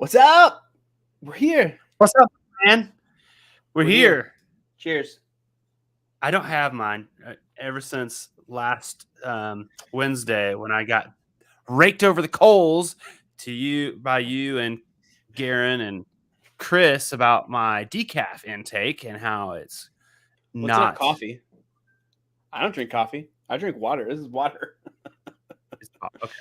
What's up? We're here. What's up, man? We're here. Cheers. I don't have mine ever since last Wednesday when I got raked over the coals by you and Garen and Chris about my decaf intake and how it's What's not up, coffee? I don't drink coffee. I drink water. This is water. Okay.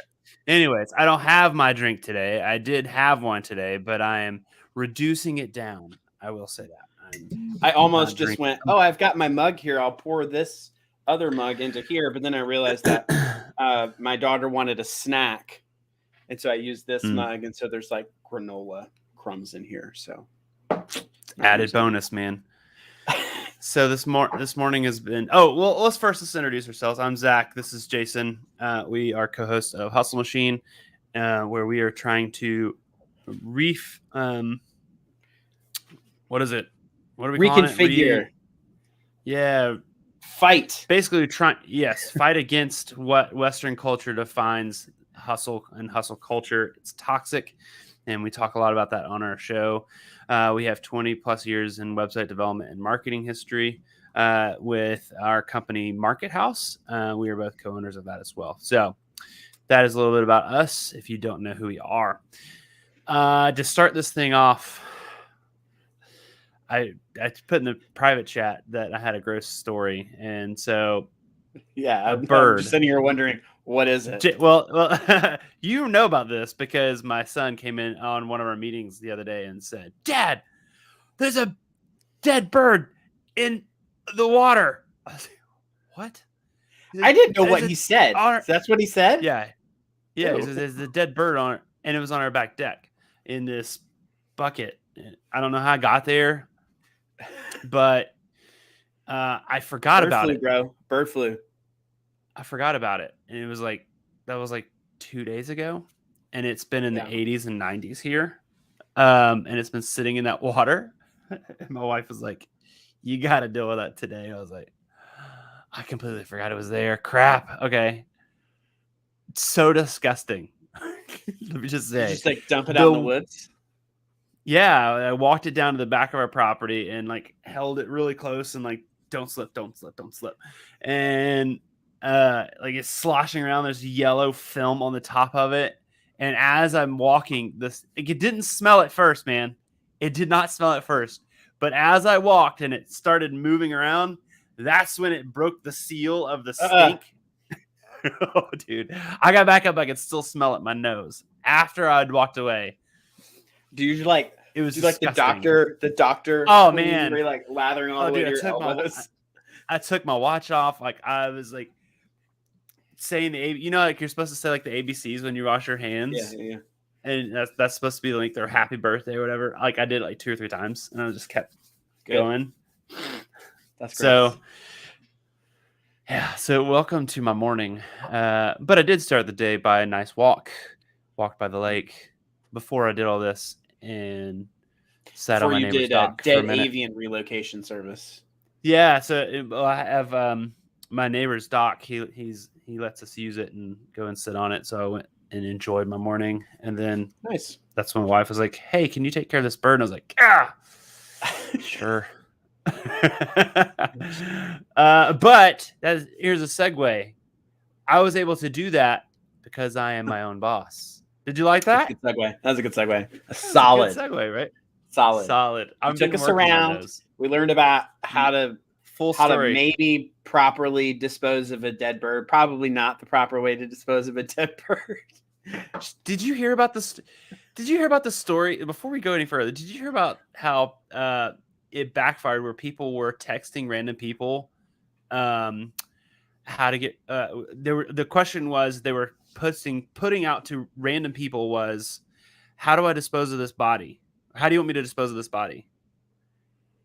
Anyways, I don't have my drink today. I did have one today, but I am reducing it down. I will say that. I almost just went, oh, I've got my mug here. I'll pour this other mug into here. But then I realized that my daughter wanted a snack. And so I used this mug. And so there's like granola crumbs in here. So added bonus, man. So this morning has been. Oh, well, let's introduce ourselves. I'm Zach. This is Jason. We are co-hosts of Hustle Machine, where we are trying to what is it? What are we reconfigure? Yeah, fight. Basically, fight against what Western culture defines hustle and hustle culture. It's toxic, and we talk a lot about that on our show. We have 20 plus years in website development and marketing history with our company Market House. We are both co-owners of that as well. So that is a little bit about us if you don't know who we are. To start this thing off, I put in the private chat that I had a gross story. And so I'm just sitting here wondering, what is it? Well, you know about this because my son came in on one of our meetings the other day and said, "Dad, there's a dead bird in the water." I was like, "What?" I didn't know what he said. That's what he said? Yeah. He says, "There's a dead bird on it," and it was on our back deck in this bucket. I don't know how I got there, but I forgot about it. Bro. Bird flu. I forgot about it. And that was like 2 days ago. And it's been in the 80s and 90s here. And it's been sitting in that water. And my wife was like, "You got to deal with that today." I was like, I completely forgot it was there. Crap. Okay. It's so disgusting. Let me just say. Just like dump it out in the woods? Yeah. I walked it down to the back of our property and like held it really close and like, don't slip. And like it's sloshing around. There's yellow film on the top of it. And as I'm walking, it didn't smell at first, man. It did not smell at first. But as I walked and it started moving around, that's when it broke the seal of the stink. Oh, dude. I got back up. I could still smell it in my nose after I'd walked away. Do you like it was like the doctor? Oh, man. Were you like lathering all the way to your elbows? I took my watch off. Like I was like saying like you're supposed to say like the ABCs when you wash your hands. Yeah. And that's supposed to be like their happy birthday or whatever. Like I did like 2 or 3 times, and I just kept going. That's great. So yeah. So welcome to my morning. But I did start the day by a nice walk by the lake before I did all this, and sat on my neighbor's dock dead for a minute. avian relocation service. Yeah. So I have my neighbor's dock. He lets us use it and go and sit on it. So I went and enjoyed my morning. And then nice. That's when my wife was like, "Hey, can you take care of this bird?" And I was like, "Ah, sure." But here's a segue. I was able to do that because I am my own boss. Did you like that? That's a good segue. That was a good segue. Solid. Good segue, right? Solid. You took us around. We learned about how to maybe properly dispose of a dead bird. Probably not the proper way to dispose of a dead bird. Did you hear about this? Did you hear about the story? Before we go any further, did you hear about how it backfired where people were texting random people how to get the question was they were putting out to random people was, how do I dispose of this body? How do you want me to dispose of this body?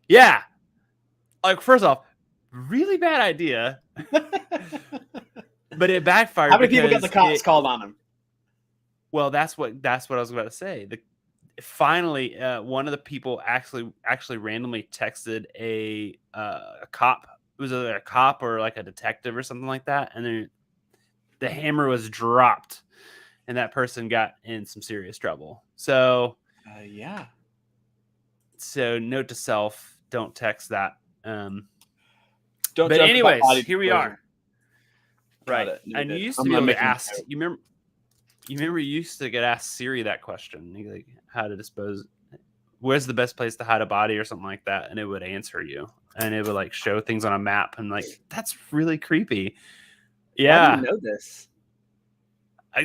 Yeah. Like, first off, really bad idea. But it backfired. How many people got the cops called on them? Well, that's what I was about to say. Finally, one of the people actually randomly texted a cop. It was either a cop or like a detective or something like that, and then the hammer was dropped, and that person got in some serious trouble. So Yeah. So note to self, don't text that. Don't But joke about anyways, body here we disclosure. are. Right. Got it. And you used to I'm be gonna able make to a ask, note. you remember you used to get asked Siri that question, like how to dispose, where's the best place to hide a body or something like that, and it would answer you, and it would like show things on a map, and like that's really creepy. Why do Yeah, you know this?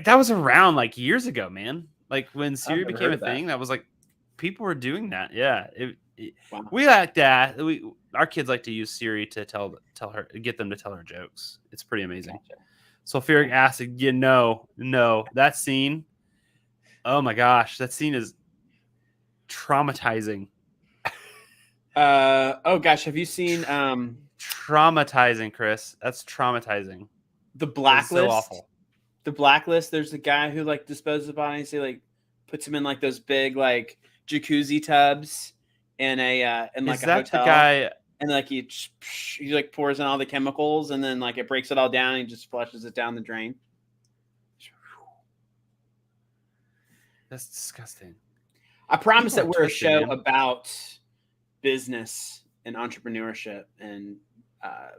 that was around like years ago, man. Like when Siri never became heard a of that. thing, that was like people were doing that. Yeah, Wow. we like that. Our kids like to use Siri to tell her, get them to tell her jokes. It's pretty amazing. Gotcha. Sulfuric acid, no, that scene. Oh my gosh, that scene is traumatizing. Oh gosh, have you seen Traumatizing, Chris? That's traumatizing. The Blacklist? So awful. The Blacklist. There's a guy who like disposes of bodies. He like puts him in like those big like jacuzzi tubs in a in like Is a that hotel. the guy? And like he like pours in all the chemicals, and then like it breaks it all down, and he just flushes it down the drain. That's disgusting. I promise People that are we're twisted, a show man. about business and entrepreneurship and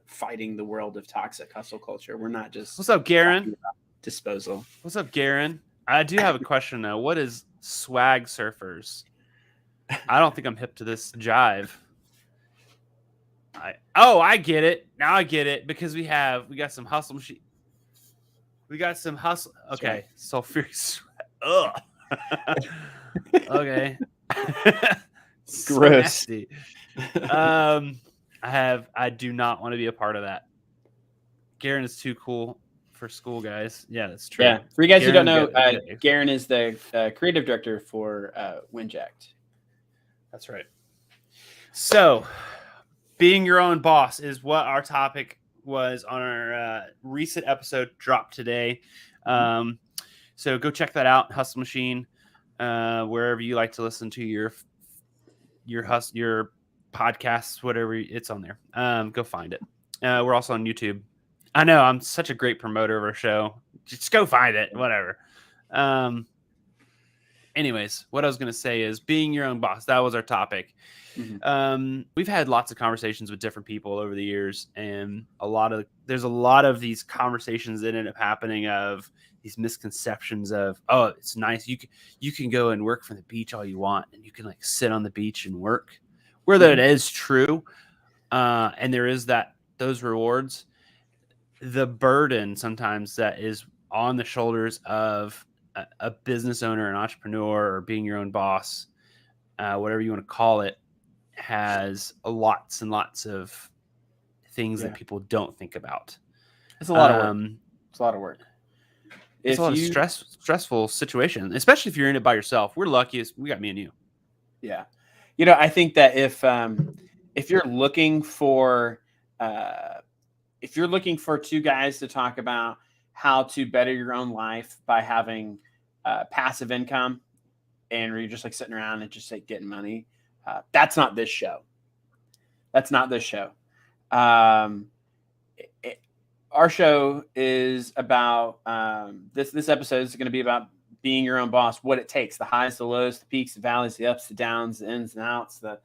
fighting the world of toxic hustle culture. We're not just What's up, Garen? Disposal. What's up, Garen? I do have a question though. What is swag surfers? I don't think I'm hip to this jive. I get it. Now I get it because we got some hustle machine. We got some hustle. Okay. Right. Sulfuric. Ugh. Okay. So Gross. nasty. I do not want to be a part of that. Garen is too cool for school, guys. Yeah, that's true. Yeah. For you guys who don't know, Garen Garen is the creative director for WINJECT. That's right. So, being your own boss is what our topic was on our recent episode dropped today. So go check that out, Hustle Machine, wherever you like to listen to your podcasts, whatever, it's on there. Go find it. We're also on YouTube. I know I'm such a great promoter of our show. Just go find it, whatever. Anyways, what I was going to say is being your own boss. That was our topic. Mm-hmm. We've had lots of conversations with different people over the years, and there's a lot of these conversations that end up happening of these misconceptions of, oh, it's nice. You can go and work from the beach all you want, and you can like sit on the beach and work. Whether it is true, and there is those rewards, the burden sometimes that is on the shoulders of a business owner, an entrepreneur, or being your own boss, whatever you want to call it, has lots and lots of things that people don't think about. It's a lot of work. It's a lot of work. It's a lot of stressful situation, especially if you're in it by yourself. We're lucky; we got me and you. Yeah, I think that if you're looking for two guys to talk about how to better your own life by having passive income, and you're just like sitting around and just like getting money, that's not this show. Our show is about this episode is going to be about being your own boss, what it takes, the highs, the lows, the peaks, the valleys, the ups, the downs, the ins and outs, the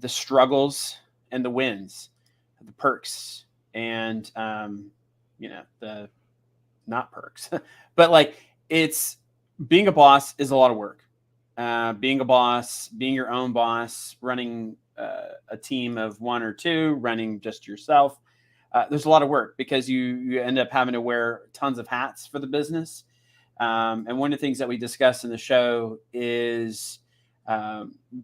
struggles and the wins, the perks and the not perks. But like, it's being a boss is a lot of work. Being a boss, being your own boss, running a team of one or two, running just yourself. There's a lot of work because you end up having to wear tons of hats for the business. And one of the things that we discuss in the show is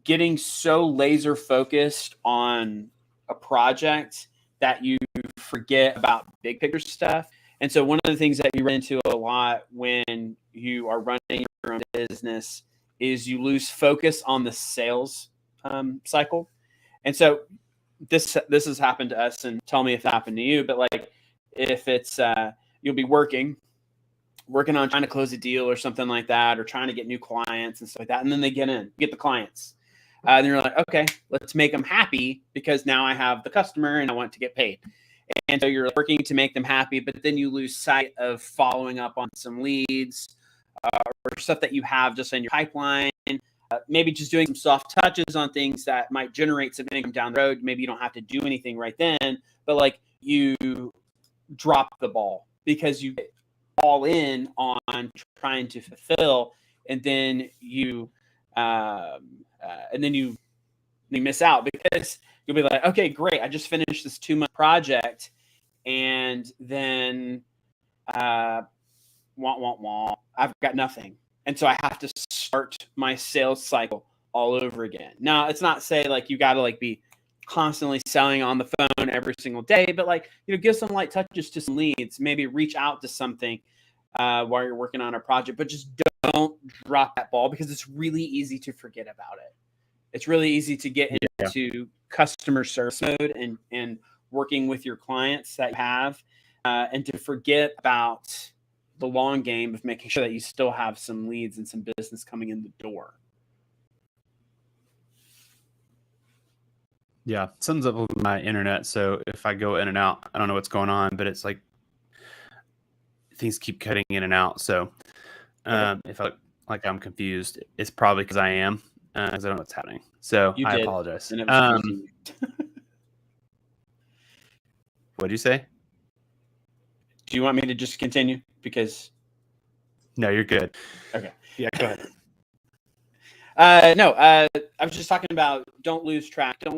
getting so laser focused on a project that you forget about big picture stuff. And so one of the things that you run into a lot when you are running your own business is you lose focus on the sales cycle. And so this has happened to us, and tell me if it happened to you, but like if it's you'll be working on trying to close a deal or something like that, or trying to get new clients and stuff like that, and then they get the clients, and you're like, okay, let's make them happy because now I have the customer and I want to get paid. And so you're working to make them happy, but then you lose sight of following up on some leads, or stuff that you have just in your pipeline. Maybe just doing some soft touches on things that might generate some income down the road. Maybe you don't have to do anything right then, but like you drop the ball because you get all in on trying to fulfill, and then you miss out because you'll be like, okay, great, I just finished this 2-month project, and then I've got nothing. And so I have to start my sales cycle all over again. Now, it's not say like you got to like be constantly selling on the phone every single day, but like, give some light touches to some leads, maybe reach out to something while you're working on a project, but just don't drop that ball because it's really easy to forget about it. It's really easy to get into customer service mode and working with your clients that you have, and to forget about the long game of making sure that you still have some leads and some business coming in the door. Yeah, something's up with my internet, so if I go in and out, I don't know what's going on, but it's like things keep cutting in and out. So if I look like I'm confused, it's probably because I am, because I don't know what's happening. So I apologize. And it was What'd you say? Do you want me to just continue? Because no, you're good. Okay. Yeah, go ahead. No, I was just talking about don't lose track of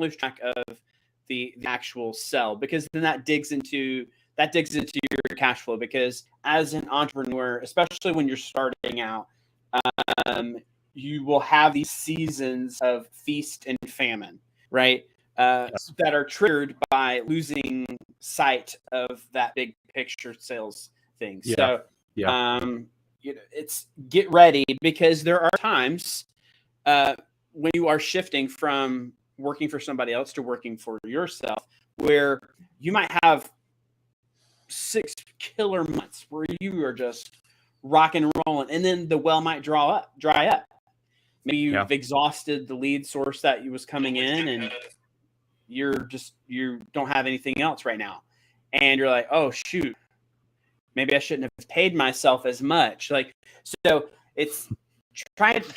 the actual sell, because then that digs into your cash flow. Because as an entrepreneur, especially when you're starting out, you will have these seasons of feast and famine, right? That are triggered by losing sight of that big picture sales thing. So, it's get ready, because there are times when you are shifting from working for somebody else to working for yourself, where you might have 6 killer months where you are just rocking and rolling, and then the well might dry up. Maybe you've exhausted the lead source that was coming in, and you don't have anything else right now, and you're like, oh shoot, maybe I shouldn't have paid myself as much. Like, so it's try to think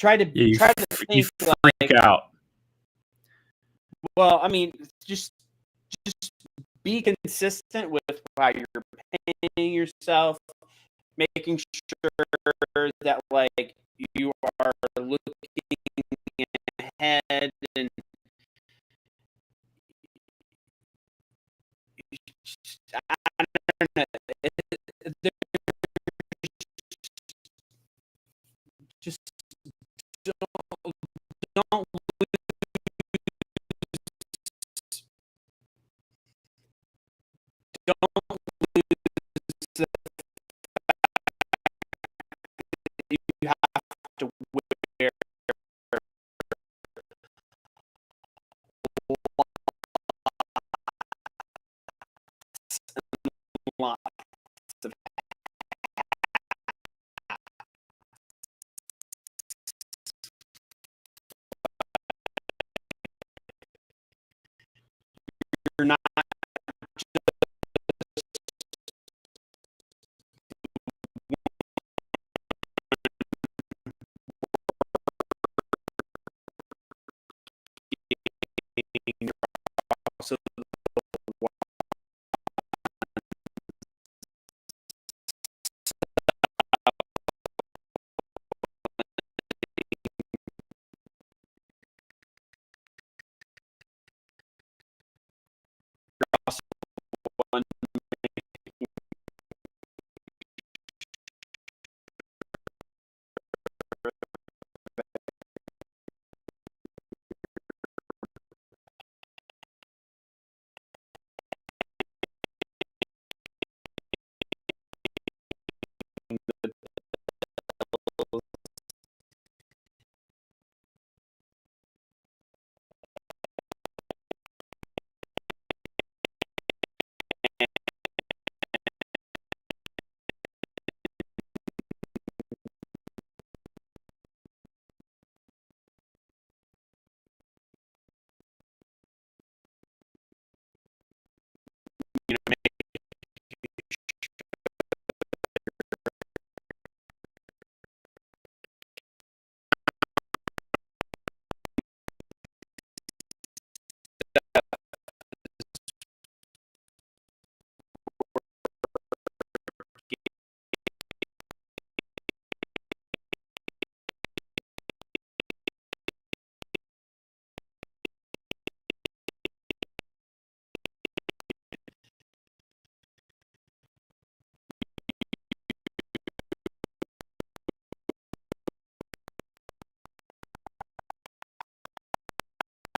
like out. Well, I mean, just be consistent with how you're paying yourself, making sure that like you are looking ahead, and I don't know, just don't you have to wear lots of you're not also one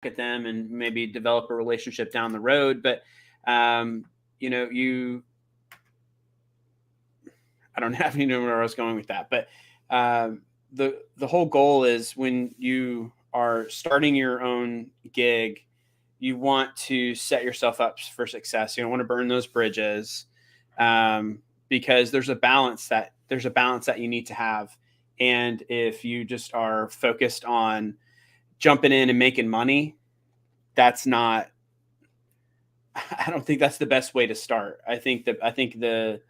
at them and maybe develop a relationship down the road. But, you know, I don't have any know where I was going with that, but the whole goal is when you are starting your own gig, you want to set yourself up for success. You don't want to burn those bridges, because there's a balance that you need to have. And if you just are focused on jumping in and making money, that's not, I don't think that's the best way to start. I think the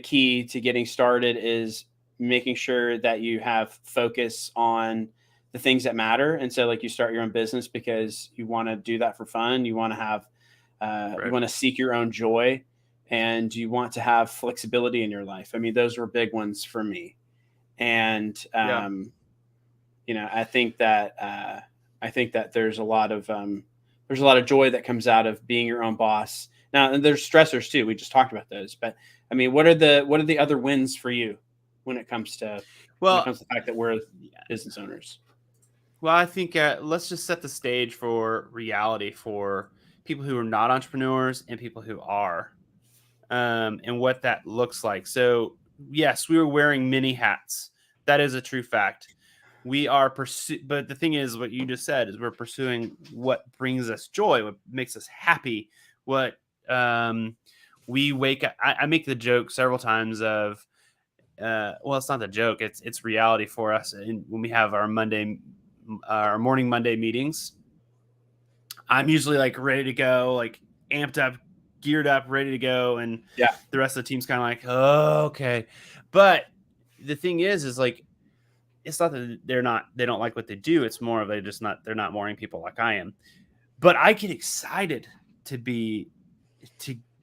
key to getting started is making sure that you have focus on the things that matter. And so like you start your own business because you want to do that for fun. You want to have, you want to seek your own joy, and you want to have flexibility in your life. I mean, those were big ones for me. And, you know, I think that there's a lot of joy that comes out of being your own boss. Now, and there's stressors too. We just talked about those, but I mean, what are the other wins for you when it comes to the fact that we're business owners? Well, I think let's just set the stage for reality for people who are not entrepreneurs and people who are, and what that looks like. So, yes, we were wearing many hats. That is a true fact. We are but the thing is, what you just said is we're pursuing what brings us joy, what makes us happy, what we wake up. I make the joke several times of, well, it's not the joke. It's reality for us. And when we have our morning Monday meetings, I'm usually like ready to go, like amped up, geared up, ready to go. And the rest of the team's kind of like, oh, okay. But the thing is like, it's not that they don't like what they do. It's more of they're not boring people like I am. But I get excited to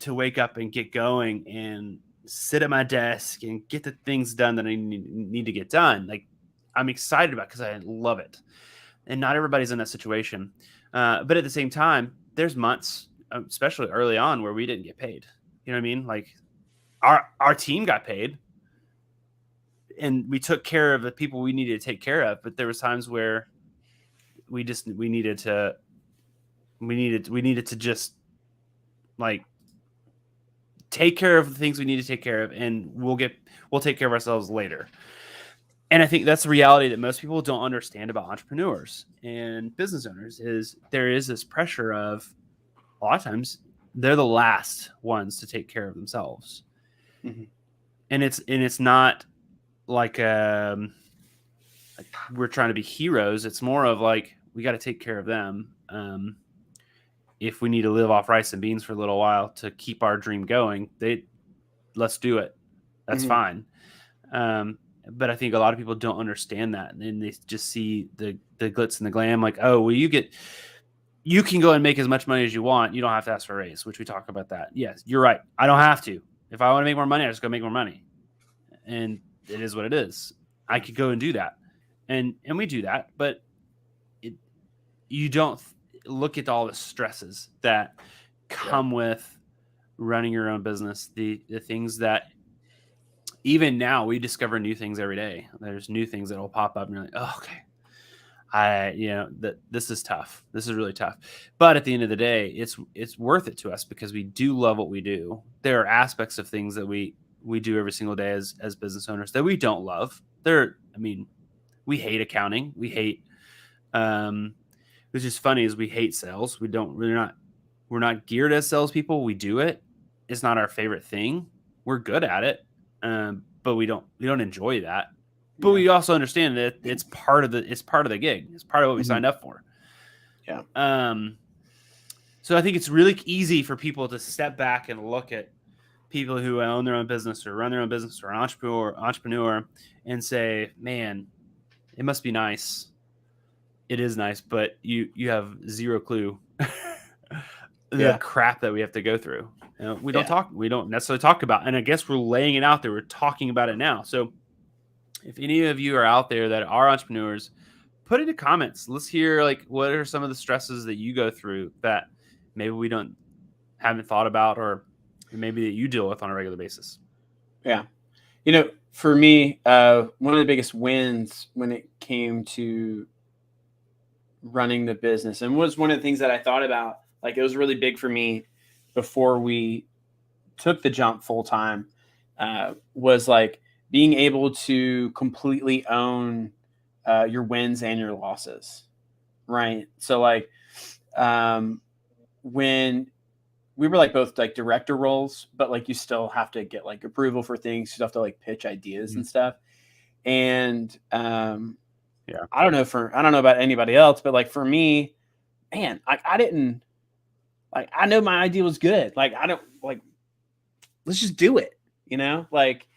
wake up and get going and sit at my desk and get the things done that I need to get done. Like, I'm excited about, because I love it. And not everybody's in that situation. But at the same time, there's months, especially early on, where we didn't get paid. You know what I mean? Like our team got paid, and we took care of the people we needed to take care of. But there was times where we needed to just like take care of the things we need to take care of, and we'll take care of ourselves later. And I think that's the reality that most people don't understand about entrepreneurs and business owners is there is this pressure of a lot of times they're the last ones to take care of themselves. Mm-hmm. And it's not like we're trying to be heroes. It's more of like, we got to take care of them. If we need to live off rice and beans for a little while to keep our dream going, let's do it. That's fine. But I think a lot of people don't understand that, and they just see the glitz and the glam. Like, oh, well, you can go and make as much money as you want. You don't have to ask for a raise, which we talk about that. Yes, you're right. I don't have to. If I want to make more money, I just go make more money, and it is what it is. I could go and do that, and we do that, but you don't look at all the stresses that come with running your own business. The things that even now we discover new things every day. There's new things that will pop up and you're like, oh, okay. This is tough. This is really tough. But at the end of the day, it's worth it to us because we do love what we do. There are aspects of things that we do every single day as business owners that we don't love. We hate accounting. We hate, which is funny is we hate sales. We're not geared as salespeople. We do it. It's not our favorite thing. We're good at it. But we don't enjoy that. But we also understand that it's part of the gig. It's part of what we signed up for. Yeah. So I think it's really easy for people to step back and look at people who own their own business or run their own business or an entrepreneur and say, man, it must be nice. It is nice, but you have zero clue the crap that we have to go through. We don't necessarily talk about, and I guess we're laying it out there. We're talking about it now. So if any of you are out there that are entrepreneurs, put it in the comments. Let's hear, like, what are some of the stresses that you go through that maybe we haven't thought about, or maybe that you deal with on a regular basis. Yeah. For me, one of the biggest wins when it came to running the business, and was one of the things that I thought about. Like, it was really big for me before we took the jump full time, was like being able to completely own your wins and your losses. Right. So like, when we were like both like director roles, but like you still have to get like approval for things. You still have to like pitch ideas and stuff. And I don't know about anybody else, but like for me, man, I didn't like, I know my idea was good. Like, I don't like, let's just do it, like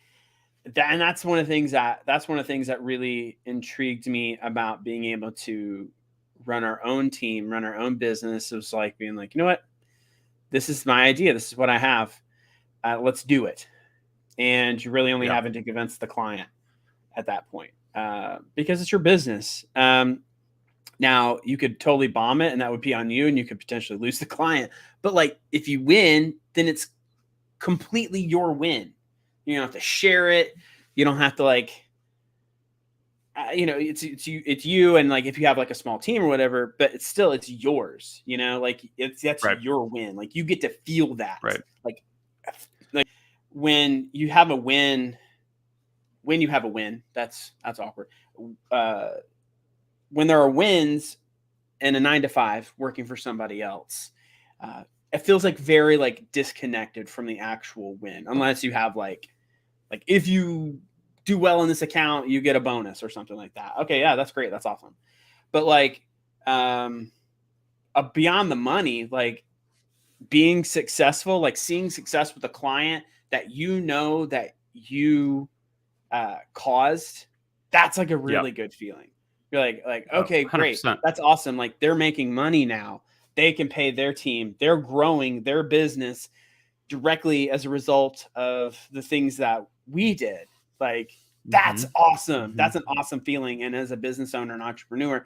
that. And that's one of the things that really intrigued me about being able to run our own team, run our own business. It was like being like, you know what? This is my idea. This is what I have. Let's do it. And you're really only having to convince the client at that point, because it's your business. Now you could totally bomb it and that would be on you and you could potentially lose the client. But like, if you win, then it's completely your win. You don't have to share it. You don't have to like, it's you. And like, if you have like a small team or whatever, but it's yours, like that's right. Your win. Like, you get to feel that, right? Like when you have a win, that's awkward. When there are wins in a 9-to-5 working for somebody else, it feels like very like disconnected from the actual win, unless you have like if you do well in this account, you get a bonus or something like that. Okay. Yeah, that's great. That's awesome. But like, beyond the money, like being successful, like seeing success with a client that that you caused, that's like a really good feeling. You're like, okay, 100%. Great. That's awesome. Like, they're making money now. They can pay their team. They're growing their business directly as a result of the things that we did. Like, that's awesome. That's an awesome feeling. And as a business owner and entrepreneur,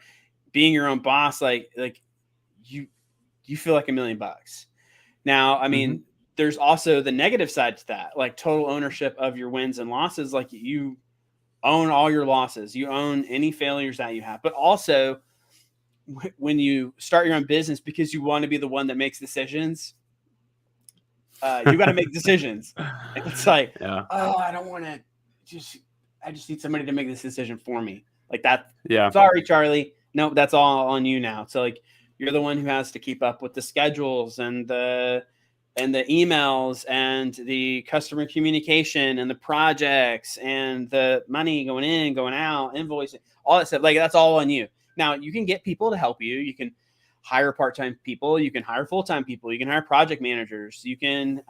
being your own boss, like you feel like $1 million. Now, I mean, there's also the negative side to that, like total ownership of your wins and losses. Like, you own all your losses. You own any failures that you have, but also when you start your own business, because you want to be the one that makes decisions, you got to make decisions. And it's like, oh, I don't want to I just need somebody to make this decision for me. Like that. Yeah. Sorry, Charlie. No, that's all on you now. So like, you're the one who has to keep up with the schedules and the emails and the customer communication and the projects and the money going in, going out, invoicing, all that stuff. Like, that's all on you. Now, you can get people to help you. You can hire part-time people. You can hire full-time people. You can hire project managers. You can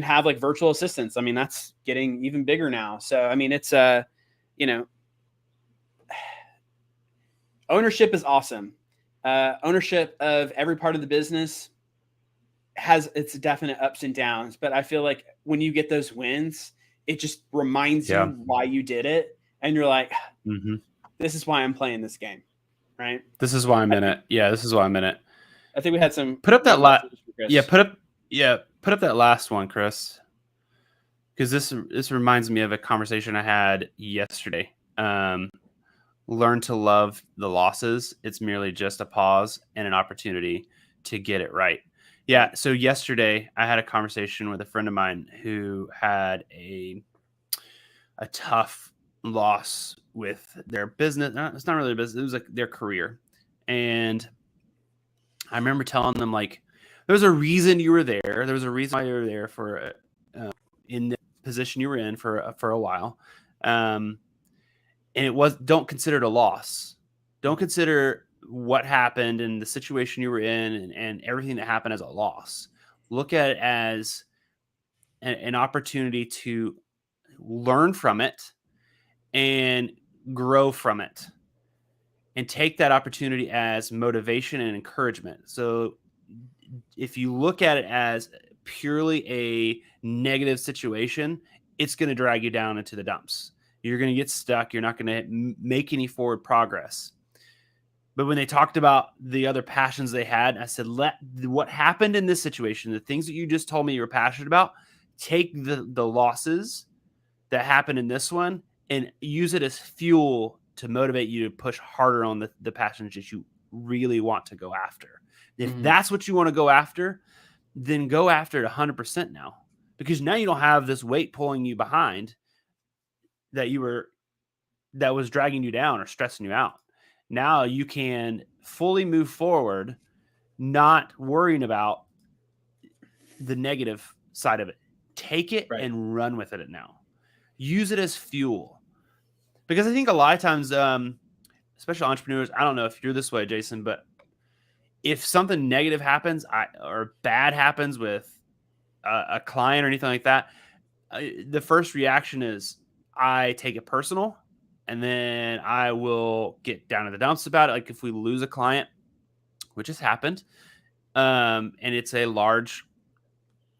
have like virtual assistants. I mean, that's getting even bigger now. So, I mean, it's, ownership is awesome. Ownership of every part of the business has its definite ups and downs, but I feel like when you get those wins, it just reminds you why you did it. And you're like, this is why I'm playing this game. Right. This is why I'm in it. Yeah. This is why I'm in it. I think we had some, put up that last, put up that last one, Chris. Cause this reminds me of a conversation I had yesterday. Learn to love the losses. It's merely just a pause and an opportunity to get it right. Yeah. So yesterday I had a conversation with a friend of mine who had a tough loss with their business. It's not really a business. It was like their career. And I remember telling them, like, there's a reason you were there. There was a reason why you were there for in the position you were in for a while. And it was, don't consider it a loss. Don't consider what happened and the situation you were in and everything that happened as a loss. Look at it as an opportunity to learn from it and grow from it, and take that opportunity as motivation and encouragement. So if you look at it as purely a negative situation, it's going to drag you down into the dumps. You're going to get stuck. You're not going to make any forward progress. But when they talked about the other passions they had, I said, what happened in this situation, the things that you just told me you were passionate about, take the losses that happened in this one and use it as fuel to motivate you to push harder on the passions that you really want to go after. If that's what you want to go after, then go after it 100% now, because now you don't have this weight pulling you behind that was dragging you down or stressing you out. Now you can fully move forward, not worrying about the negative side of it. Take it and run with it now. Use it as fuel. Because I think a lot of times, especially entrepreneurs, I don't know if you're this way, Jason, but if something negative happens or bad happens with a client or anything like that, the first reaction is I take it personal, and then I will get down to the dumps about it. Like if we lose a client, which has happened, and it's a large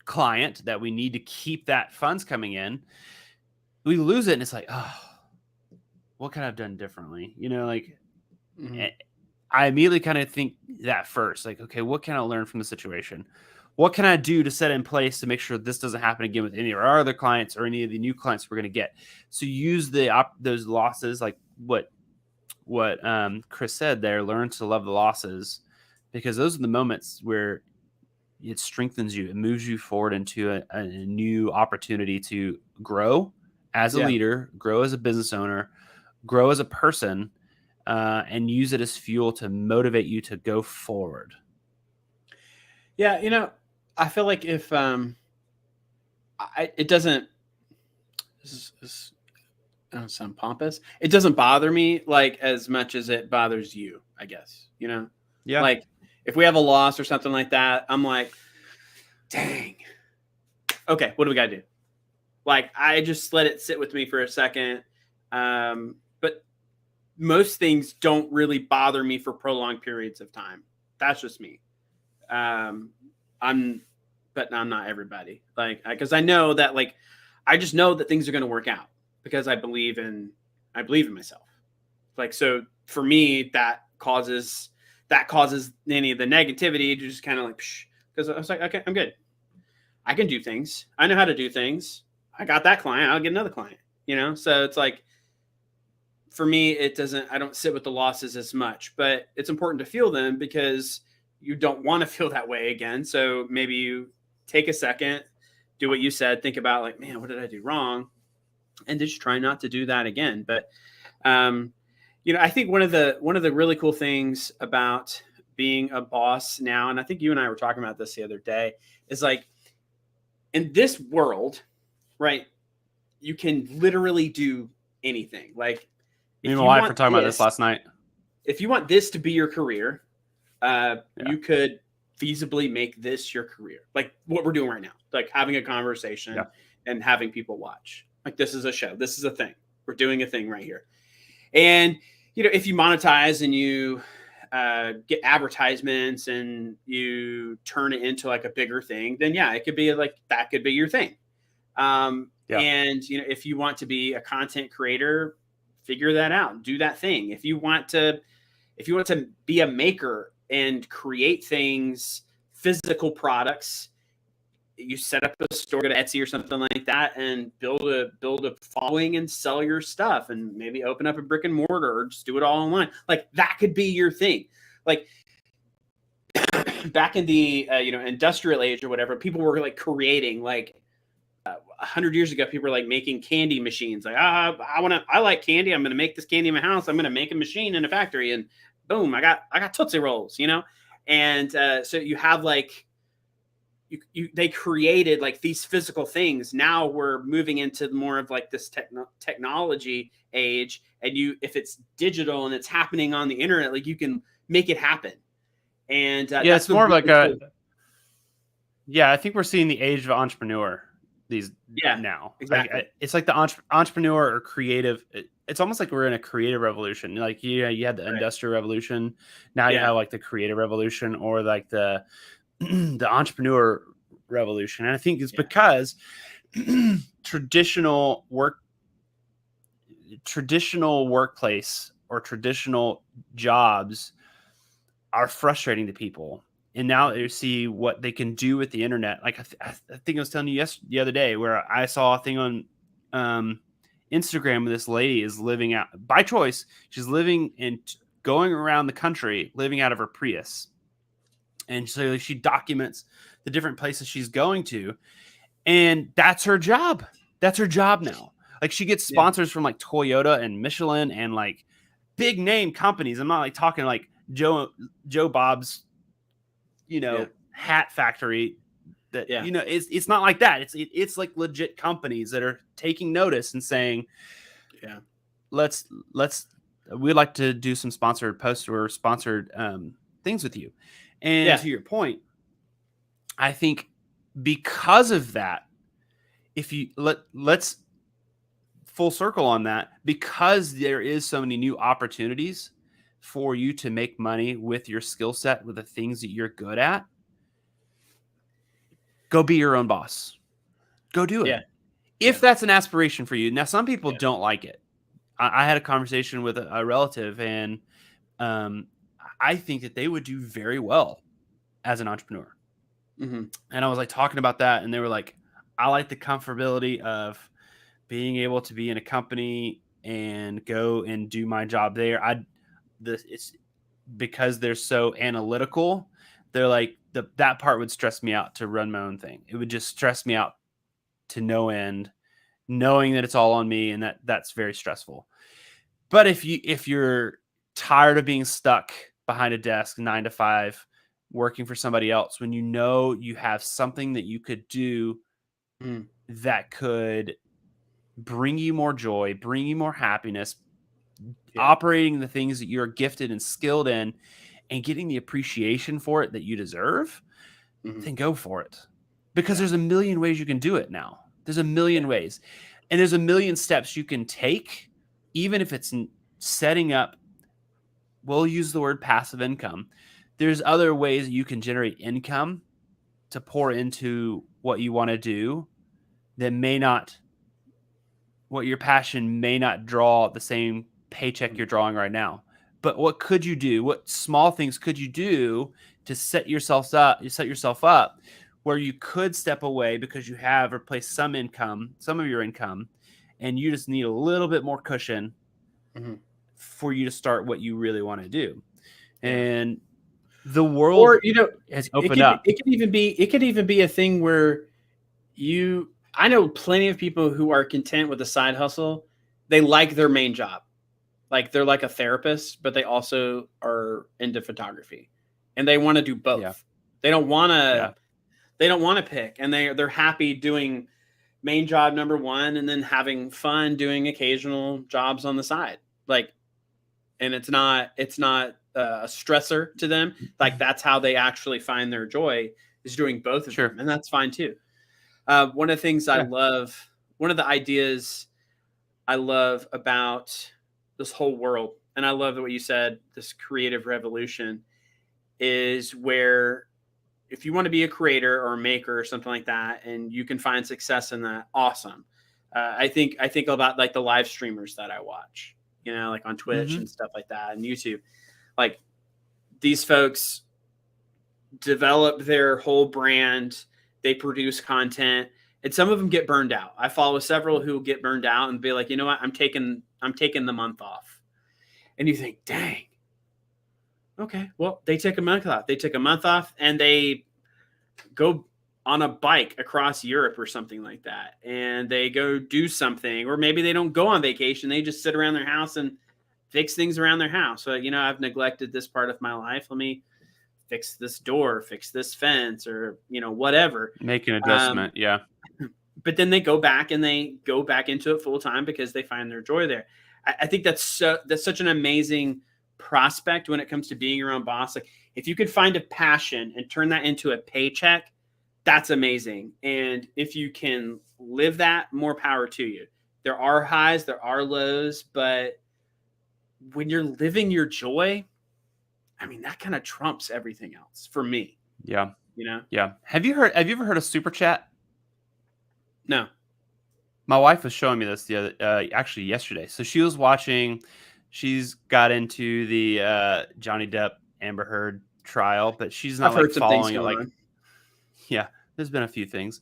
client that we need to keep that funds coming in, we lose it, and it's like, oh, what could I have done differently? Like I immediately kind of think that first, like, okay, what can I learn from the situation? What can I do to set in place to make sure this doesn't happen again with any of our other clients or any of the new clients we're going to get? So use those losses, like what Chris said there, learn to love the losses, because those are the moments where it strengthens you. It moves you forward into a new opportunity to grow as a leader, grow as a business owner, grow as a person, and use it as fuel to motivate you to go forward. Yeah, I feel like if it doesn't, I don't sound pompous. It doesn't bother me like as much as it bothers you, I guess. Yeah. Like if we have a loss or something like that, I'm like, dang. Okay, what do we got to do? Like I just let it sit with me for a second. But most things don't really bother me for prolonged periods of time. That's just me. But I'm not everybody. Like, because I know that, like, I just know that things are going to work out because I believe in myself. Like, so for me, that causes any of the negativity to just kind of like, because I was like, okay, I'm good. I can do things. I know how to do things. I got that client. I'll get another client, So it's like, for me, I don't sit with the losses as much, but it's important to feel them because you don't want to feel that way again. So maybe you take a second, do what you said, think about like, man, what did I do wrong? And just try not to do that again. But, I think one of the really cool things about being a boss now, and I think you and I were talking about this the other day, is like in this world, right? You can literally do anything. Like, me and my wife were talking about this last night. If you want this to be your career, you could feasibly make this your career. Like what we're doing right now, like having a conversation and having people watch. Like this is a show. This is a thing. We're doing a thing right here. And, if you monetize and you get advertisements and you turn it into like a bigger thing, then it could be like, that could be your thing. And, if you want to be a content creator, figure that out, do that thing. If you want to be a maker and create things, physical products, you set up a store, go to Etsy or something like that, and build a following and sell your stuff, and maybe open up a brick and mortar or just do it all online. Like that could be your thing. Like back in the industrial age or whatever, people were like creating 100 years ago, people were like making candy machines. Like, I like candy. I'm going to make this candy in my house. I'm going to make a machine in a factory, and boom, I got Tootsie Rolls, And so you have like, they created like these physical things. Now we're moving into more of like this technology age. And if it's digital and it's happening on the internet, like you can make it happen. And that's it's more of like I think we're seeing the age of entrepreneur now. Exactly. Like, it's like the entrepreneur or creative. It's almost like we're in a creative revolution. Like you had the industrial revolution. Now you have like the creative revolution, or like the entrepreneur revolution. And I think it's because traditional workplace or traditional jobs are frustrating to people. And now you see what they can do with the internet. Like I think I was telling you the other day, where I saw a thing on Instagram of this lady is living out by choice. She's living and going around the country, living out of her Prius. And so she documents the different places she's going to. And that's her job. That's her job now. Like she gets sponsors from like Toyota and Michelin and like big name companies. I'm not like talking like Joe Bob's, hat factory. That it's not like that. It's like legit companies that are taking notice and saying, we'd like to do some sponsored posts or sponsored things with you. And to your point, I think because of that, if you let's full circle on that, because there is so many new opportunities for you to make money with your skill set, with the things that you're good at, go be your own boss. Go do it. Yeah. If that's an aspiration for you. Now, some people don't like it. I had a conversation with a relative, and I think that they would do very well as an entrepreneur. Mm-hmm. And I was like talking about that, and they were like, I like the comfortability of being able to be in a company and go and do my job there. It's because they're so analytical. They're like, that part would stress me out to run my own thing. It would just stress me out to no end, knowing that it's all on me, and that's very stressful. But if you're tired of being stuck behind a desk 9 to 5, working for somebody else, when you have something that you could do that could bring you more joy, bring you more happiness, operating the things that you're gifted and skilled in, and getting the appreciation for it that you deserve, then go for it. Because there's a million ways you can do it now. There's a million ways. And there's a million steps you can take, even if it's setting up, we'll use the word passive income. There's other ways you can generate income to pour into what you want to do that what your passion may not draw the same paycheck you're drawing right now. But what could you do? What small things could you do to set yourself up where you could step away because you have replaced some of your income, and you just need a little bit more cushion for you to start what you really want to do. And the world has opened up. It could even be a thing where I know plenty of people who are content with a side hustle. They like their main job. Like they're like a therapist, but they also are into photography, and they want to do both. Yeah. They don't want to. They don't want to pick, and they're happy doing main job number one, and then having fun doing occasional jobs on the side. Like, and it's not a stressor to them. Like that's how they actually find their joy, is doing both of them, and that's fine too. One of the things I love, one of the ideas I love about this whole world, and I love what you said, this creative revolution, is where if you want to be a creator or a maker or something like that, and you can find success in that, awesome. I think about like the live streamers that I watch, like on Twitch and stuff like that, and YouTube. Like these folks develop their whole brand, they produce content, and some of them get burned out. I follow several who get burned out and be like, you know what, I'm taking the month off. And you think, dang, okay, well, they take a month off. They take a month off and they go on a bike across Europe or something like that. And they go do something, or maybe they don't go on vacation. They just sit around their house and fix things around their house. So, I've neglected this part of my life. Let me fix this door, fix this fence, or, whatever. Make an adjustment. But then they go back into it full time because they find their joy there. I think that's such an amazing prospect when it comes to being your own boss. Like if you could find a passion and turn that into a paycheck, that's amazing. And if you can live that, more power to you. There are highs, there are lows, but when you're living your joy, I mean, that kind of trumps everything else for me. Yeah. Yeah. Have you ever heard of Super Chat? No. My wife was showing me this actually yesterday. So she was watching. She's got into the Johnny Depp Amber Heard trial, but she's not like following it. Like, yeah, there's been a few things.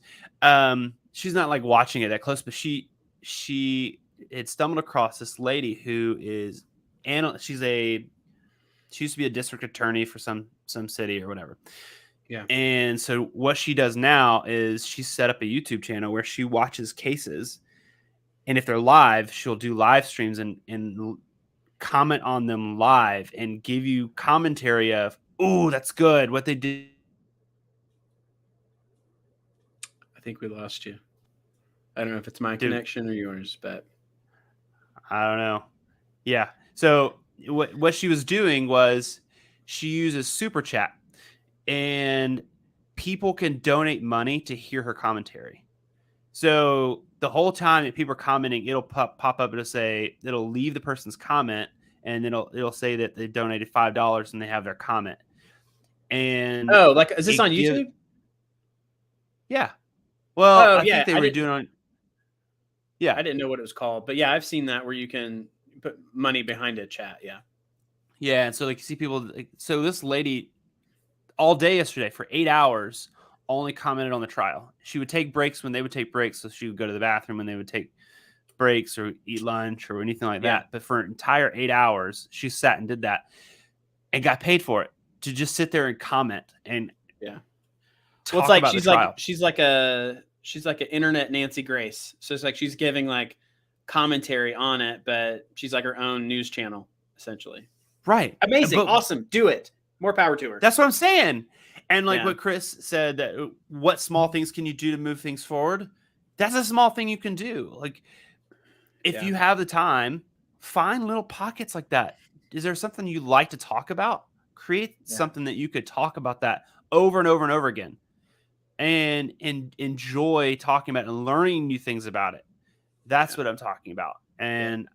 She's not like watching it that close, but she had stumbled across this lady who is, she used to be a district attorney for some city or whatever. Yeah. And so what she does now is she set up a YouTube channel where she watches cases, and if they're live, she'll do live streams and comment on them live and give you commentary of, "Oh, that's good. What they did." I think we lost you. I don't know if it's my connection or yours, but I don't know. Yeah. So what she was doing was she uses Super Chat, and people can donate money to hear her commentary. So the whole time that people are commenting, it'll pop up. It'll leave the person's comment, and it'll say that they donated $5 and they have their comment. And like, is this on YouTube? Yeah. Well, I yeah, think they were doing on. Yeah, I didn't know what it was called, but yeah, I've seen that where you can put money behind a chat. Yeah. Yeah, and so like you see people. So this lady, all day yesterday for 8 hours, only commented on the trial. She would take breaks when they would take breaks, so she would go to the bathroom when they would take breaks or eat lunch or anything like that. But for an entire 8 hours, she sat and did that, and got paid for it to just sit there and comment and well, it's like she's like an internet Nancy Grace. So it's like she's giving like commentary on it, but she's like her own news channel essentially. Right. Amazing. Awesome. Do it. More power to her. That's what I'm saying. And like what Chris said, that what small things can you do to move things forward? That's a small thing you can do. Like if you have the time, find little pockets like that. Is there something you like to talk about? Create something that you could talk about that over and over and over again. And enjoy talking about it and learning new things about it. That's what I'm talking about. And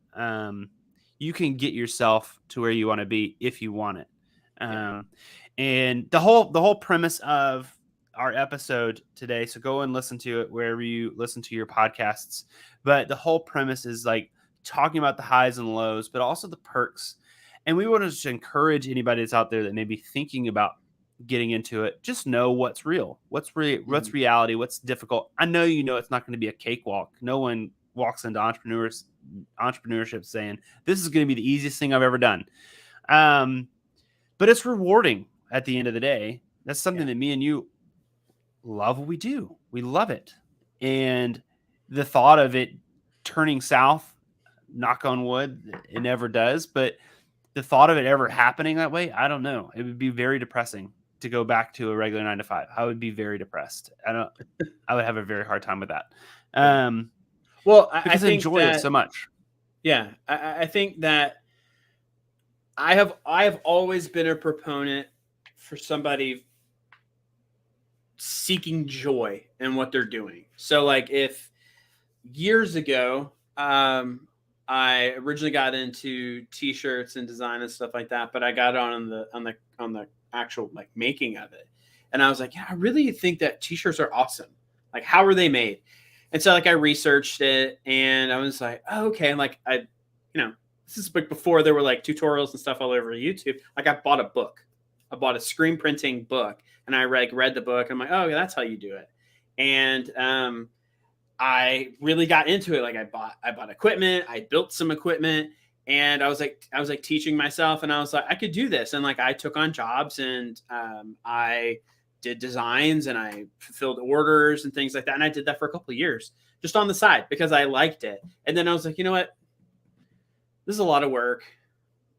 you can get yourself to where you want to be if you want it. And the whole premise of our episode today, so go and listen to it wherever you listen to your podcasts. But the whole premise is like talking about the highs and lows, but also the perks. And we want to just encourage anybody that's out there that may be thinking about getting into it. Just know what's real, what's reality, what's difficult. I know it's not going to be a cakewalk. No one walks into entrepreneurship saying this is going to be the easiest thing I've ever done. But it's rewarding at the end of the day. That's something that me and you love what we do. We love it. And the thought of it turning south, knock on wood, it never does. But the thought of it ever happening that way, I don't know. It would be very depressing to go back to a regular 9 to 5. I would be very depressed. I would have a very hard time with that. Well, I enjoy it so much. Yeah. I think that I have always been a proponent for somebody seeking joy in what they're doing. So like if years ago, I originally got into t-shirts and design and stuff like that, but I got on the actual like making of it. And I was like, yeah, I really think that t-shirts are awesome. Like, how are they made? And so like I researched it and I was like, oh, okay. And like this is like before there were like tutorials and stuff all over YouTube. Like I bought a book. I bought a screen printing book and I read the book. I'm like, oh, yeah, that's how you do it. And I really got into it. Like I bought equipment, I built some equipment, and I was like teaching myself, and I was like, I could do this. And like I took on jobs and I did designs and I fulfilled orders and things like that. And I did that for a couple of years just on the side because I liked it. And then I was like, you know what? This is a lot of work.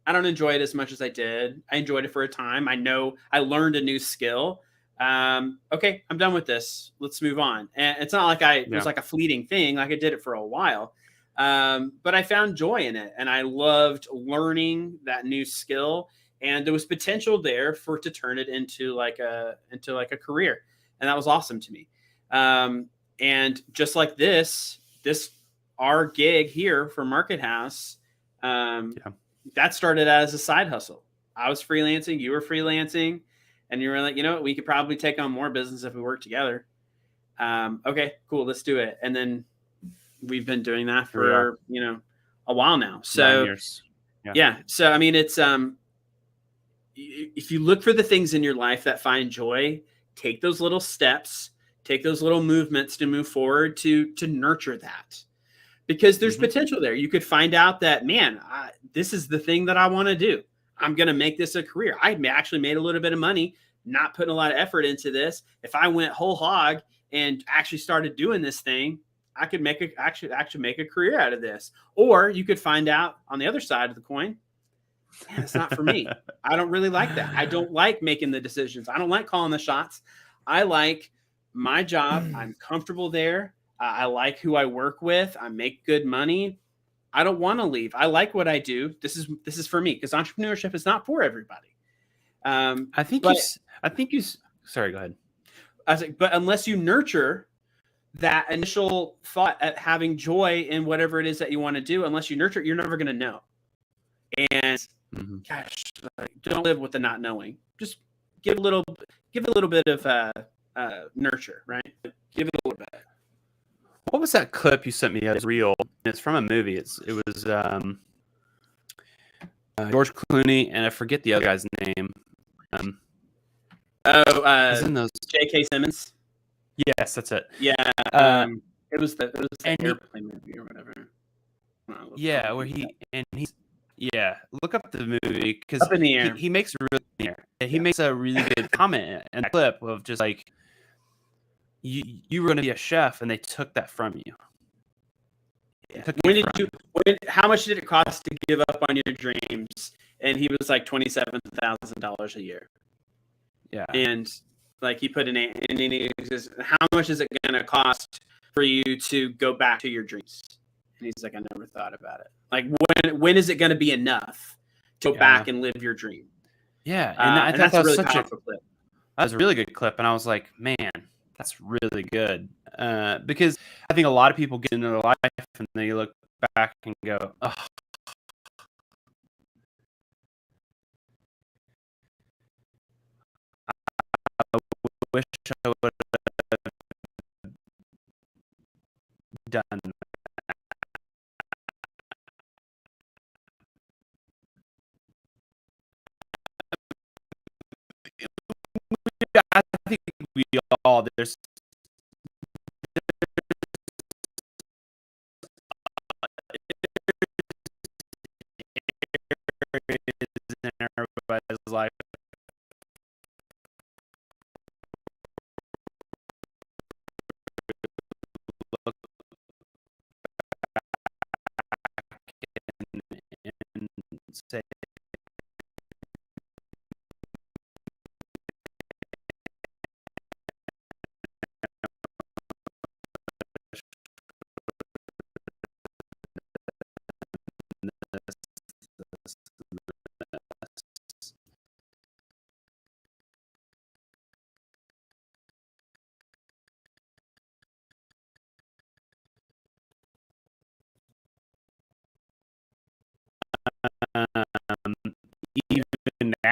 I don't enjoy it as much as I did. I enjoyed it for a time. I know I learned a new skill. Okay, I'm done with this. Let's move on. And it's not like it was like a fleeting thing. Like I did it for a while. But I found joy in it and I loved learning that new skill. And there was potential there to turn it into like a career. And that was awesome to me. And just like this, our gig here for Market House, that started as a side hustle. I was freelancing, you were freelancing, and you were like, you know what, we could probably take on more business if we work together. Okay, cool, let's do it. And then we've been doing that for a while now. So 9 years. Yeah. So I mean, it's if you look for the things in your life that find joy, take those little steps, take those little movements to move forward to nurture that. because there's potential there. You could find out that, man, this is the thing that I want to do. I'm going to make this a career. I actually made a little bit of money, not putting a lot of effort into this. If I went whole hog and actually started doing this thing, I could actually make a career out of this. Or you could find out on the other side of the coin, man, it's not for me. I don't really like that. I don't like making the decisions. I don't like calling the shots. I like my job. I'm comfortable there. I like who I work with. I make good money. I don't want to leave. I like what I do. This is for me, because entrepreneurship is not for everybody. I think you. Sorry, go ahead. I was like, but unless you nurture that initial thought at having joy in whatever it is that you want to do, unless you nurture it, you're never going to know. And gosh, don't live with the not knowing. Just give a little bit of nurture, right? Give it a little bit. What was that clip you sent me? It's real. It's from a movie. It was George Clooney, and I forget the other guy's name. In those J.K. Simmons. Yes, that's it. Yeah, it was the airplane movie or whatever. Yeah, where he's look up the movie, because Up in the Air. He makes a really good comment in that clip of just like, you were going to be a chef and they took that from you. How much did it cost to give up on your dreams? And he was like $27,000 a year. Yeah. And like he put in how much is it going to cost for you to go back to your dreams? And he's like, I never thought about it. Like, when is it going to be enough to go back and live your dream? Yeah. And I thought that's that was a really such powerful clip. That was a really good clip. And I was like, man, that's really good. Because I think a lot of people get into their life and they look back and go, oh, I wish I would have done that. I think we all, there's in everybody's life look back and say, even now,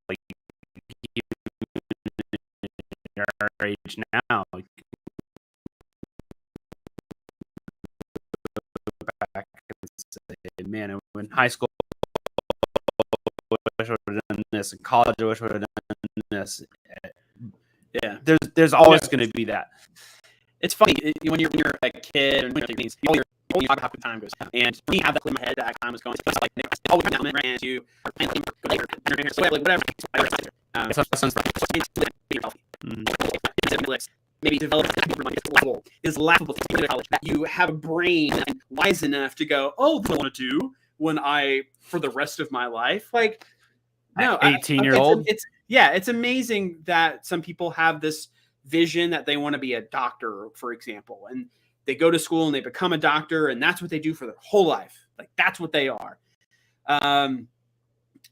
like our age now, like, go back and say, man, in high school, I wish I would have done this. In college, I wish I would have done this. Yeah, there's always going to be that. It's funny when you're a kid and you talk about how the time goes. And for me, I have that clip in my head that time was going. It's like always and you are playing whatever. Maybe develop level is laughable to college that you have a brain wise enough to go, oh, what I want to do when for the rest of my life. Like, no, 18-year-old. It's amazing that some people have this vision that they want to be a doctor, for example, and they go to school and they become a doctor, and that's what they do for their whole life. Like, that's what they are.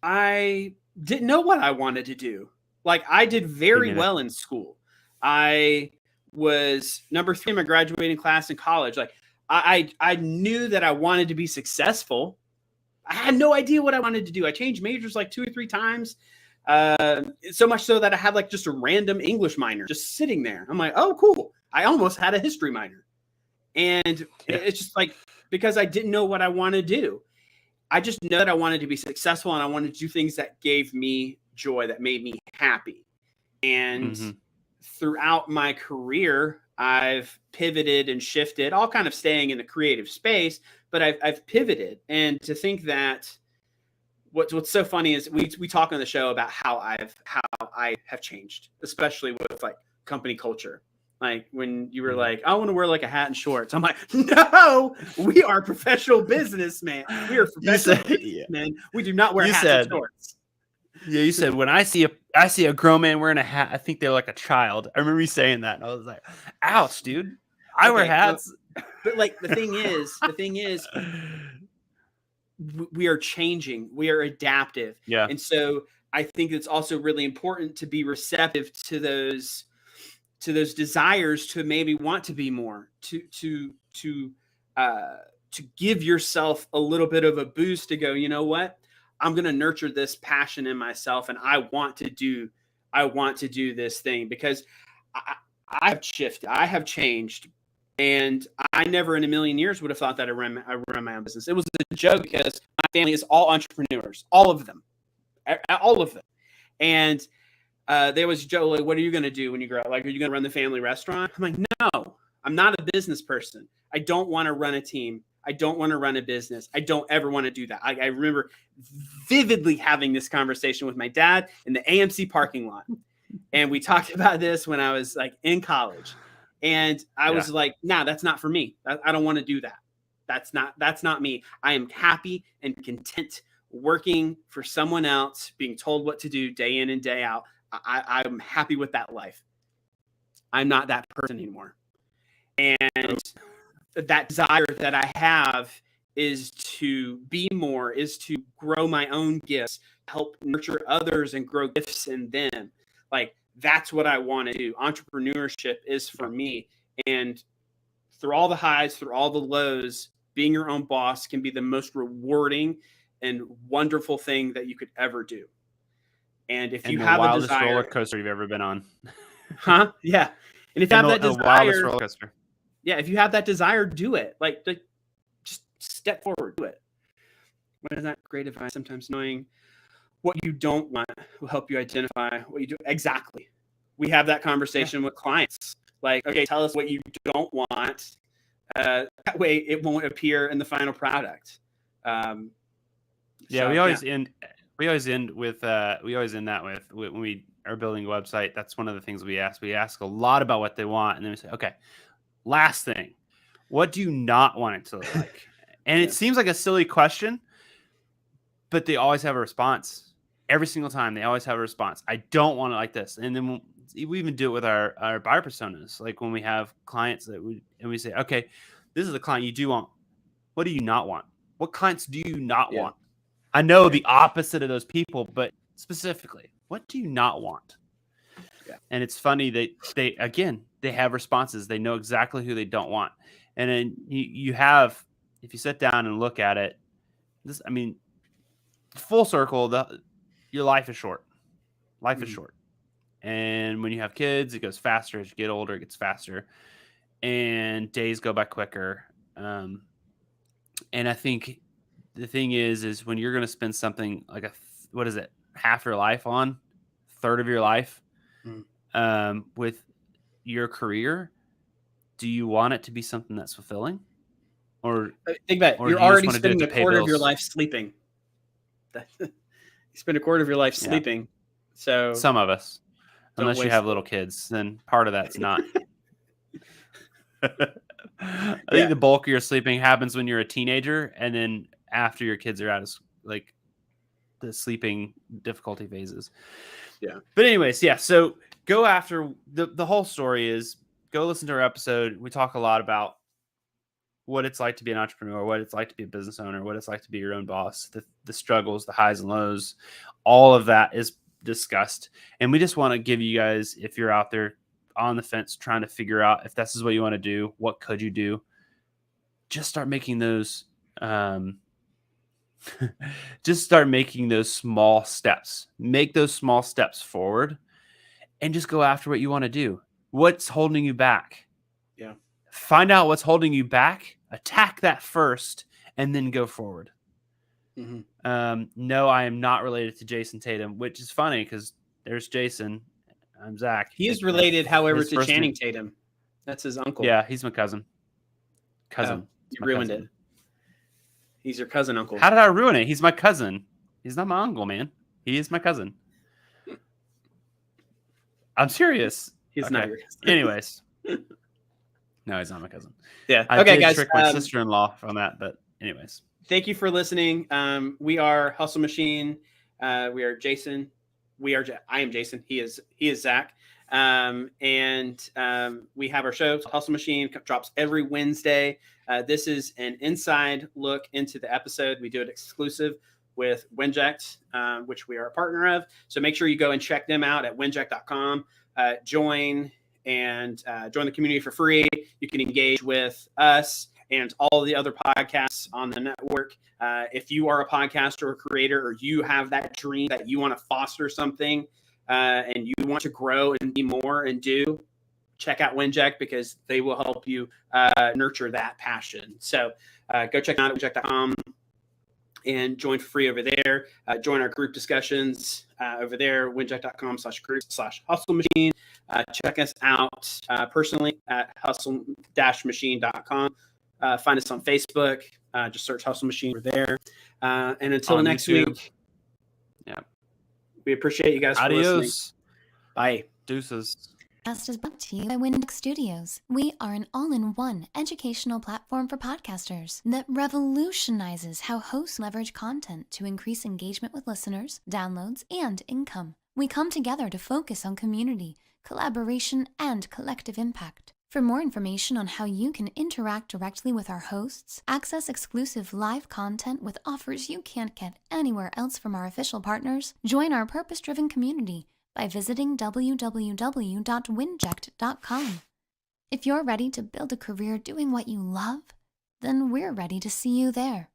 I didn't know what I wanted to do. Like, I did very well in school. I was number 3 in my graduating class in college. Like, I knew that I wanted to be successful. I had no idea what I wanted to do. I changed majors like 2 or 3 times. So much so that I had like just a random English minor just sitting there. I'm like, oh, cool. I almost had a history minor. And it's just like, because I didn't know what I want to do. I just know that I wanted to be successful and I wanted to do things that gave me joy, that made me happy. And throughout my career, I've pivoted and shifted, all kind of staying in the creative space, but I've pivoted. And to think that what's so funny is we talk on the show about how I have changed, especially with like company culture. Like when you were like, I want to wear like a hat and shorts. I'm like, no, we are professional businessmen. We are professional businessmen. We do not wear hats and shorts. Yeah, you said when I see a grown man wearing a hat, I think they're like a child. I remember you saying that, and I was like, ouch, dude. I wear hats. But like the thing is, we are changing. We are adaptive. Yeah. And so I think it's also really important to be receptive to those desires to maybe want to be more, to give yourself a little bit of a boost to go, you know what? I'm going to nurture this passion in myself, and I want to do this thing because I've shifted, I have changed, and I never in a million years would have thought that I run my own business. It was a joke because my family is all entrepreneurs, all of them. And they always joke, like, what are you going to do when you grow up? Like, are you going to run the family restaurant? I'm like, no, I'm not a business person. I don't want to run a team. I don't want to run a business. I don't ever want to do that. I remember vividly having this conversation with my dad in the AMC parking lot. And we talked about this when I was like in college. And I was like, nah, that's not for me. I don't want to do that. That's not me. I am happy and content working for someone else, being told what to do day in and day out. I'm happy with that life. I'm not that person anymore. And that desire that I have is to be more, is to grow my own gifts, help nurture others and grow gifts in them. Like, that's what I want to do. Entrepreneurship is for me. And through all the highs, through all the lows, being your own boss can be the most rewarding and wonderful thing that you could ever do. And if you have the wildest a desire, roller coaster you've ever been on. Huh? Yeah. And if you have that desire, wildest roller coaster. Yeah, if you have that desire, do it. Like just step forward, do it. What is that great advice? Sometimes knowing what you don't want will help you identify what you do. Exactly. We have that conversation with clients. Like, okay, tell us what you don't want. That way it won't appear in the final product. We always end that with when we are building a website. That's one of the things we ask. We ask a lot about what they want, and then we say, okay, last thing, what do you not want it to look like? And it seems like a silly question, but they always have a response. Every single time, they always have a response. I don't want it like this. And then we even do it with our buyer personas. Like when we have clients we say, okay, this is the client you do want. What do you not want? What clients do you not want? I know the opposite of those people, but specifically, what do you not want? Yeah. And it's funny that they have responses. They know exactly who they don't want. And then you have, if you sit down and look at it, full circle, your life is short. Life is short. And when you have kids, it goes faster. As you get older, it gets faster. And days go by quicker. And I think the thing is when you're going to spend something like half your life on, third of your life, with your career, do you want it to be something that's fulfilling? Or think about it. You're already spending a quarter of your life sleeping. You spend a quarter of your life sleeping. So some of us, unless you have little kids, then part of that's not. I think the bulk of your sleeping happens when you're a teenager, and then after your kids are out of like the sleeping difficulty phases. Yeah. But anyways, so go after the whole story is go listen to our episode. We talk a lot about what it's like to be an entrepreneur, what it's like to be a business owner, what it's like to be your own boss, the struggles, the highs and lows, all of that is discussed. And we just want to give you guys, if you're out there on the fence trying to figure out if this is what you want to do, what could you do? Just start making those small steps. Make those small steps forward and just go after what you want to do. What's holding you back? Yeah. Find out what's holding you back, attack that first, and then go forward. No, I am not related to Jason Tatum, which is funny because there's Jason. I'm Zach. He's related, however, His to first Channing name- Tatum. That's his uncle. Yeah, he's my cousin. You ruined it. He's your cousin uncle. How did I ruin it? He's my cousin. He's not my uncle, man. He is my cousin. I'm serious. He's not your cousin. Anyways. No, he's not my cousin. Yeah. I Okay, did guys. trick my sister-in-law on that, but anyways. Thank you for listening. We are Hustle Machine. We are Jason. I am Jason. He is Zach. And we have our show, Hustle Machine, drops every Wednesday. This is an inside look into the episode. We do it exclusive with WINJECT, which we are a partner of. So make sure you go and check them out at winject.com. Join the community for free. You can engage with us and all the other podcasts on the network. If you are a podcaster or creator, or you have that dream that you want to foster something and you want to grow and be more and do, check out WINJECT, because they will help you nurture that passion. So go check out WINJECT.com and join for free over there. Join our group discussions over there, winject.com/group/hustle machine. Check us out personally at hustle-machine.com. Find us on Facebook. Just search Hustle Machine. We're there. And until On next YouTube. week, Yeah. we appreciate you guys for listening. Adios. Bye. Deuces. Podcast is brought to you by WINJECT Studios. We are an all-in-one educational platform for podcasters that revolutionizes how hosts leverage content to increase engagement with listeners, downloads, and income. We come together to focus on community, collaboration, and collective impact. For more information on how you can interact directly with our hosts, access exclusive live content with offers you can't get anywhere else from our official partners, join our purpose-driven community by visiting www.winject.com. If you're ready to build a career doing what you love, then we're ready to see you there.